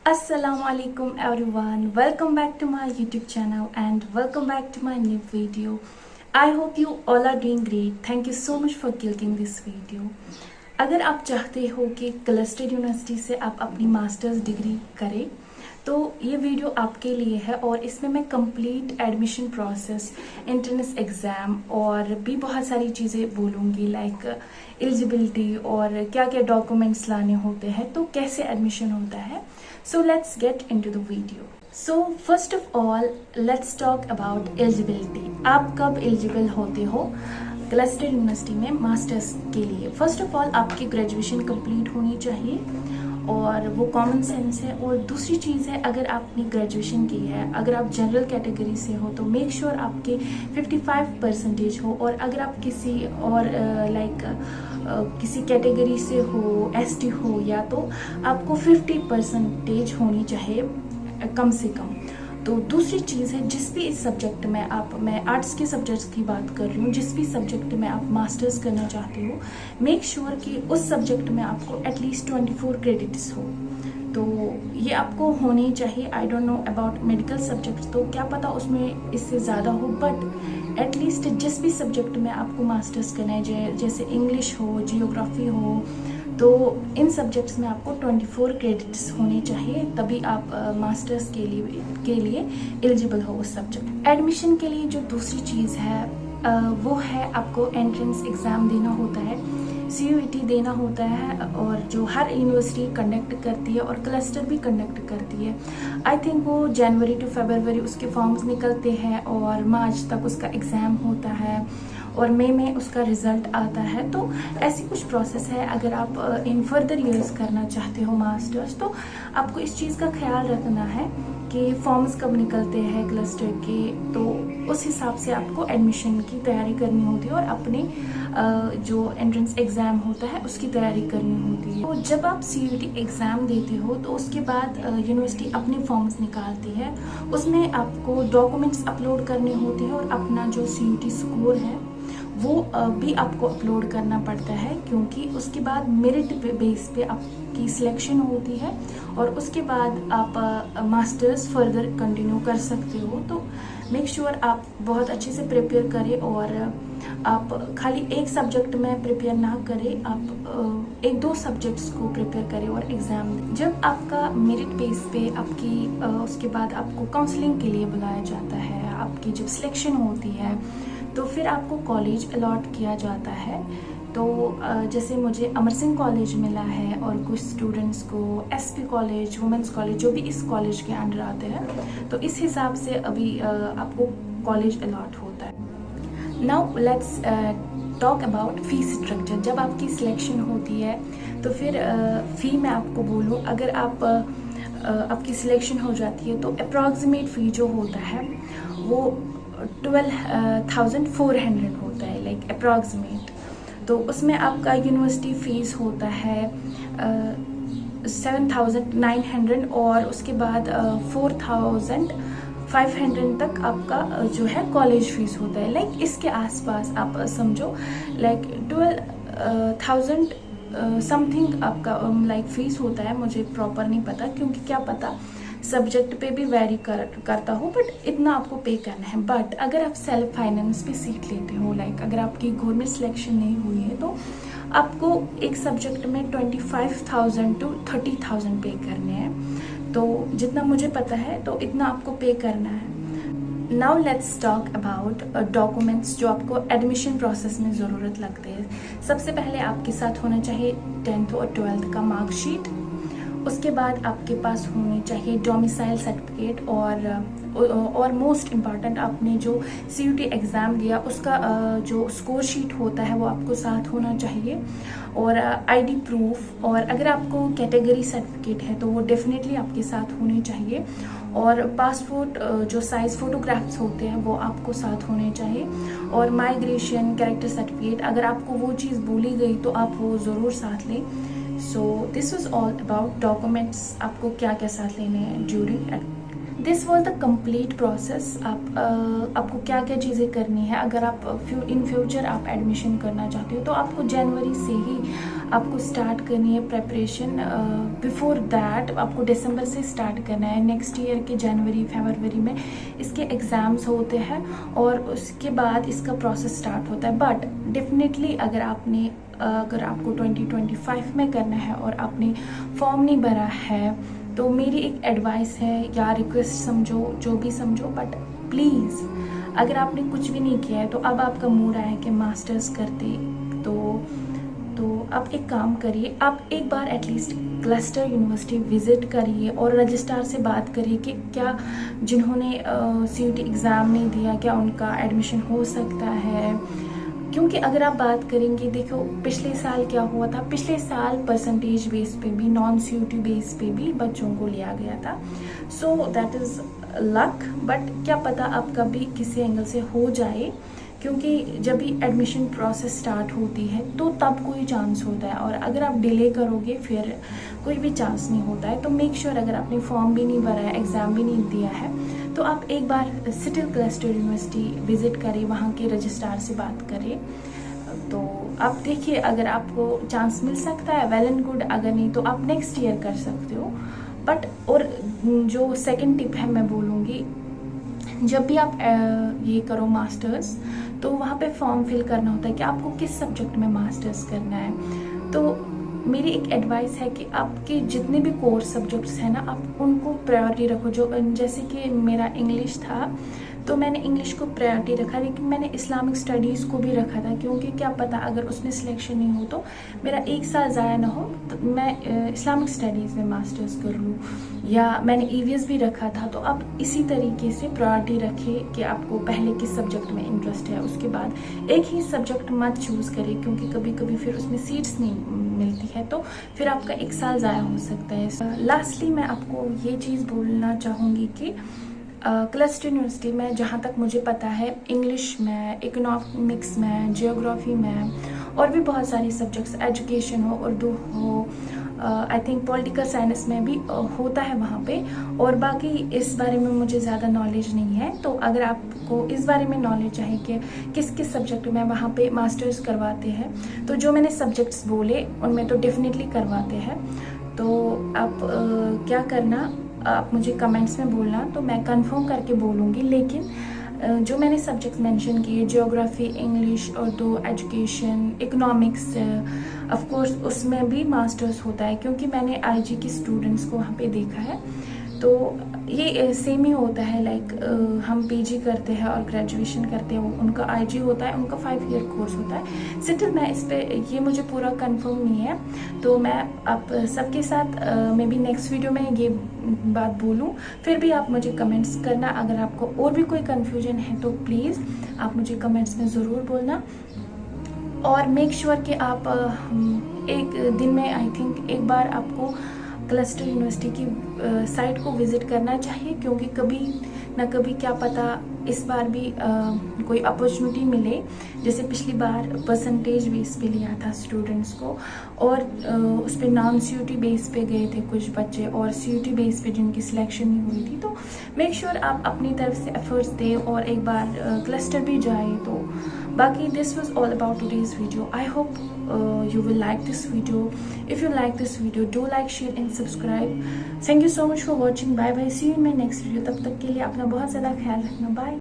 Assalamualaikum everyone, welcome back to my YouTube channel and welcome back to my new video. I hope you all are doing great. Thank you so much for clicking this video. अगर आप चाहते हो कि cluster university से आप अपनी masters degree करें तो ये वीडियो आपके लिए है और इसमें मैं complete admission process, entrance exam और भी बहुत सारी चीज़ें बोलूँगी लाइक एलिजिबिलिटी और क्या क्या डॉक्यूमेंट्स लाने होते हैं, तो कैसे एडमिशन होता है. So let's get into the video. So first of all let's talk about eligibility. आप कब एलिजिबल होते हो क्लस्टर यूनिवर्सिटी में मास्टर्स के लिए? फर्स्ट ऑफ ऑल आपकी ग्रेजुएशन कंप्लीट होनी चाहिए और वो कॉमन सेंस है. और दूसरी चीज़ है, अगर आपने ग्रेजुएशन की है, अगर आप जनरल कैटेगरी से हो तो मेक श्योर आपके 55% हो. और अगर आप किसी और किसी कैटेगरी से हो, एसटी हो, या तो आपको 50% होनी चाहिए कम से कम. तो दूसरी चीज़ है, जिस भी इस सब्जेक्ट में मैं आर्ट्स के सब्जेक्ट्स की बात कर रही हूँ, जिस भी सब्जेक्ट में आप मास्टर्स करना चाहते हो मेक श्योर कि उस सब्जेक्ट में आपको एटलीस्ट 24 क्रेडिट्स हो. तो ये आपको होने चाहिए. I don't know about medical subjects, तो क्या पता उसमें इससे ज़्यादा हो, बट एटलीस्ट जिस भी सब्जेक्ट में आपको मास्टर्स करना है, जैसे इंग्लिश हो, जियोग्राफी हो, तो इन सब्जेक्ट्स में आपको 24 क्रेडिट्स होने चाहिए, तभी आप मास्टर्स के लिए एलिजिबल हो उस सब्जेक्ट. एडमिशन के लिए जो दूसरी चीज़ है वो है आपको एंट्रेंस एग्ज़ाम देना होता है, CUET देना होता है, और जो हर यूनिवर्सिटी कंडक्ट करती है और क्लस्टर भी कंडक्ट करती है. आई थिंक वो जनवरी टू फरवरी उसके फॉर्म्स निकलते हैं और मार्च तक उसका एग्ज़ाम होता है और मई में उसका रिज़ल्ट आता है. तो ऐसी कुछ प्रोसेस है. अगर आप इन फर्दर ईयर्स करना चाहते हो मास्टर्स तो आपको इस चीज़ का ख्याल रखना है कि फॉर्म्स कब निकलते हैं क्लस्टर के, तो उस हिसाब से आपको एडमिशन की तैयारी करनी होती है और अपने जो एंट्रेंस एग्ज़ाम होता है उसकी तैयारी करनी होती है. तो जब आप CUET एग्ज़ाम देते हो तो उसके बाद यूनिवर्सिटी अपने फॉर्म्स निकालती है, उसमें आपको डॉक्यूमेंट्स अपलोड करने होते हैं और अपना जो CUET स्कोर है वो भी आपको अपलोड करना पड़ता है, क्योंकि उसके बाद मेरिट बेस पे आपकी सिलेक्शन होती है और उसके बाद आप मास्टर्स फर्दर कंटिन्यू कर सकते हो. तो मेक श्योर आप बहुत अच्छे से प्रिपेयर करें और आप खाली एक सब्जेक्ट में प्रिपेयर ना करें, आप एक दो सब्जेक्ट्स को प्रिपेयर करें और एग्ज़ाम दें. जब आपका मेरिट बेस पे आपकी उसके बाद आपको काउंसलिंग के लिए बुलाया जाता है, आपकी जब सिलेक्शन होती है तो फिर आपको कॉलेज अलॉट किया जाता है. तो जैसे मुझे अमर सिंह कॉलेज मिला है और कुछ स्टूडेंट्स को SP कॉलेज, वुमेंस कॉलेज, जो भी इस कॉलेज के अंडर आते हैं, तो इस हिसाब से अभी आपको कॉलेज अलॉट होता है. Now let's talk about fee structure. जब आपकी सिलेक्शन होती है तो फिर फ़ी मैं आपको बोलूँ, अगर आपकी सिलेक्शन हो जाती है तो अप्रॉक्सीमेट फ़ी जो होता है वो 12,400 होता है, लाइक अप्रॉक्सीमेट. तो उसमें आपका यूनिवर्सिटी फ़ीस होता है 7,900 और उसके बाद 4,500 तक आपका जो है कॉलेज फ़ीस होता है. लाइक इसके आसपास आप समझो, लाइक 12,000 समथिंग आपका लाइक फ़ीस होता है. मुझे प्रॉपर नहीं पता, क्योंकि क्या पता सब्जेक्ट पे भी वेरी करता हो, बट इतना आपको पे करना है. बट अगर आप सेल्फ फाइनेंस पे सीट लेते हो, लाइक अगर आपकी गवर्नमेंट सिलेक्शन नहीं हुई है, तो आपको एक सब्जेक्ट में 25,000 to 30,000 पे करने हैं. तो जितना मुझे पता है तो इतना आपको पे करना है. Now let's talk about documents जो आपको एडमिशन प्रोसेस में ज़रूरत लगते हैं. सबसे पहले आपके साथ होना चाहिए 10th और 12th का मार्कशीट. उसके बाद आपके पास होनी चाहिए डोमिसाइल सर्टिफिकेट और मोस्ट इम्पॉर्टेंट आपने जो CUET एग्ज़ाम दिया उसका जो स्कोर शीट होता है वो आपको साथ होना चाहिए, और ID प्रूफ, और अगर आपको कैटेगरी सर्टिफिकेट है तो वो डेफिनेटली आपके साथ होने चाहिए, और पासपोर्ट जो साइज़ फ़ोटोग्राफ्स होते हैं वो आपको साथ होने चाहिए, और माइग्रेशन कैरेक्टर सर्टिफिकेट. अगर आपको वो चीज़ बोली गई तो आप वो ज़रूर साथ लें. So this was all about documents, आपको क्या क्या साथ लेने हैं during. This was the complete process. आपको क्या क्या चीज़ें करनी है। अगर आप इन फ्यूचर आप एडमिशन करना चाहते हो तो आपको जनवरी से ही आपको स्टार्ट करनी है प्रेपरेशन। बिफोर दैट आपको दिसंबर से स्टार्ट करना है। नेक्स्ट ईयर के जनवरी फरवरी में इसके एग्ज़ाम्स होते हैं और उसके बाद इसका प्रोसेस स्टार्ट होता है। बट डेफिनेटली अगर आपको 2025 में करना है और आपने फॉर्म नहीं भरा है तो मेरी एक एडवाइस है या रिक्वेस्ट समझो, जो भी समझो, बट प्लीज़ अगर आपने कुछ भी नहीं किया है तो अब आपका मूड आया है कि मास्टर्स करते तो आप एक काम करिए, आप एक बार एटलीस्ट क्लस्टर यूनिवर्सिटी विज़िट करिए और रजिस्ट्रार से बात करिए कि क्या जिन्होंने CUET एग्ज़ाम नहीं दिया क्या उनका एडमिशन हो सकता है। क्योंकि अगर आप बात करेंगे, देखो पिछले साल क्या हुआ था, पिछले साल परसेंटेज बेस पे भी नॉन CUET बेस पे भी बच्चों को लिया गया था। So that is luck, but क्या पता अब कभी किसी एंगल से हो जाए, क्योंकि जब भी एडमिशन प्रोसेस स्टार्ट होती है तो तब कोई चांस होता है और अगर आप डिले करोगे फिर कोई भी चांस नहीं होता है। तो मेक श्योर अगर आपने फॉर्म भी नहीं भरा है, एग्ज़ाम भी नहीं दिया है, तो आप एक बार सिटी क्लस्टर यूनिवर्सिटी विज़िट करें, वहाँ के रजिस्ट्रार से बात करें। तो आप देखिए अगर आपको चांस मिल सकता है वेल एंड गुड, अगर नहीं तो आप नेक्स्ट ईयर कर सकते हो। बट और जो सेकंड टिप है मैं बोलूँगी, जब भी आप ये करो मास्टर्स तो वहाँ पे फॉर्म फिल करना होता है कि आपको किस सब्जेक्ट में मास्टर्स करना है। तो मेरी एक एडवाइस है कि आपके जितने भी कोर्स सब्जेक्ट्स हैं ना, आप उनको प्रायोरिटी रखो। जो जैसे कि मेरा इंग्लिश था तो मैंने इंग्लिश को प्रायोरिटी रखा, लेकिन मैंने इस्लामिक स्टडीज़ को भी रखा था, क्योंकि क्या पता अगर उसमें सिलेक्शन नहीं हो तो मेरा एक साल ज़ाया ना हो, तो मैं इस्लामिक स्टडीज़ में मास्टर्स कर लूँ। या मैंने EVS भी रखा था। तो आप इसी तरीके से प्रायोरिटी रखें कि आपको पहले किस सब्जेक्ट में इंटरेस्ट है, उसके बाद एक ही सब्जेक्ट मत चूज़ करें, क्योंकि कभी कभी फिर उसमें सीट्स नहीं मिलती है तो फिर आपका एक साल ज़ाया हो सकता है। लास्टली मैं आपको ये चीज़ बोलना चाहूँगी कि क्लस्टर यूनिवर्सिटी में जहाँ तक मुझे पता है इंग्लिश में, इकोनॉमिक्स में, जियोग्राफी में और भी बहुत सारे सब्जेक्ट्स, एजुकेशन हो, उर्दू हो, आई थिंक पॉलिटिकल साइंस में भी होता है वहाँ पे। और बाकी इस बारे में मुझे ज़्यादा नॉलेज नहीं है। तो अगर आपको इस बारे में नॉलेज है कि किस किस सब्जेक्ट में वहाँ पे मास्टर्स करवाते हैं, तो जो मैंने सब्जेक्ट्स बोले उनमें तो डेफिनेटली करवाते हैं। तो आप क्या करना, आप मुझे कमेंट्स में बोलना तो मैं कंफर्म करके बोलूँगी। लेकिन जो मैंने सब्जेक्ट्स मेंशन किए, geography, English, Urdu, education, economics, of course उसमें भी मास्टर्स होता है, क्योंकि मैंने IG की स्टूडेंट्स को वहाँ पे देखा है। तो ये सेम ही होता है, लाइक हम PG करते हैं और ग्रेजुएशन करते हैं, उनका IG होता है, उनका 5 ईयर कोर्स होता है। स्टिल मैं इस पे ये मुझे पूरा कंफर्म नहीं है, तो मैं आप सबके साथ मे बी नेक्स्ट वीडियो में ये बात बोलूँ। फिर भी आप मुझे कमेंट्स करना, अगर आपको और भी कोई कन्फ्यूजन है तो प्लीज़ आप मुझे कमेंट्स में ज़रूर बोलना। और मेक श्योर कि आप एक दिन में आई थिंक एक बार आपको क्लस्टर यूनिवर्सिटी की साइट को विज़िट करना चाहिए, क्योंकि कभी ना कभी क्या पता इस बार भी कोई अपॉर्चुनिटी मिले। जैसे पिछली बार परसेंटेज बेस पे लिया था स्टूडेंट्स को और उस पर नॉन CUET बेस पे गए थे कुछ बच्चे और CUET बेस पे जिनकी सिलेक्शन नहीं हुई थी। तो मेक श्योर आप अपनी तरफ से एफर्ट्स दें और एक बार क्लस्टर भी जाए। तो बाकी this was all about today's video. I hope you will like this video. If you like this video, do like, share and subscribe. Thank you so much for watching. Bye bye. See you in my next video. तब तक के लिए अपना बहुत ज़्यादा ख्याल रखना. Bye.